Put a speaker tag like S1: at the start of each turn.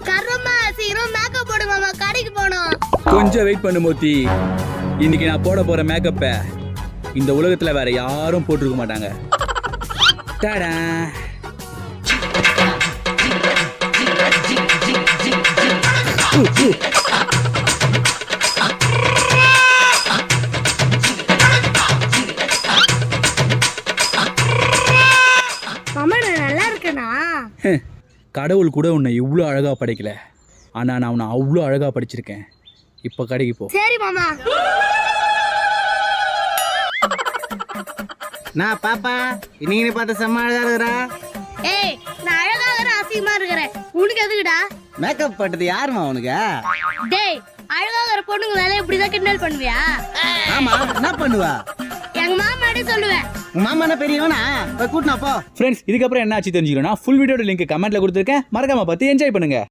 S1: கருமா சீக்கிரம் மேக்கப் போடு மாமா, கடைக்கு போனோம்.
S2: கொஞ்சம் வெயிட் பண்ணு மோத்தி. இன்னைக்கு நான் போட போற மேக்கப்ப இந்த உலகத்துல வேற யாரும் போட்டிருக்க மாட்டாங்க. டாடா.
S1: மாமா நான் நல்லா இருக்கேனா?
S2: கடவுள் கூட உன்னை இவ்வளோ அழகா படைக்கல, ஆனா நான் உன்னை அவ்வளோ அழகா படிச்சிருக்கேன். இப்போ கடைக்கு போ.
S1: சரி மாமா.
S3: நான் பாப்பா இன்னைக்கு பார்த்த செம்ம அழகா இருக்கிறா.
S1: ஏய் நான் அழகா இருக்கிறேன், அசிங்கமா இருக்கிறேன். உனக்கு எதுக்குடா?
S3: மேக்கப் போட்டது யாருமா உனக்கு?
S1: டேய் அழகா இருக்கிற பொண்ணுங்க வேலை இப்படிதான் கிண்டல் பண்ணுவியா?
S3: ஆமா என்ன பண்ணுவா?
S1: எங்க மாமாடி சொல்லுவேன்.
S3: உங்க மாமா என்ன பெரியவனா? போய் கூட்டினா போ.
S2: ஃப்ரெண்ட்ஸ், இதுக்கப்புறம் என்ன ஆச்சு தெரிஞ்சுக்கணும்னா ஃபுல் வீடியோட லிங்க் கமெண்ட்ல கொடுத்துருக்கேன். மறக்காம பார்த்து என்ஜாய் பண்ணுங்க.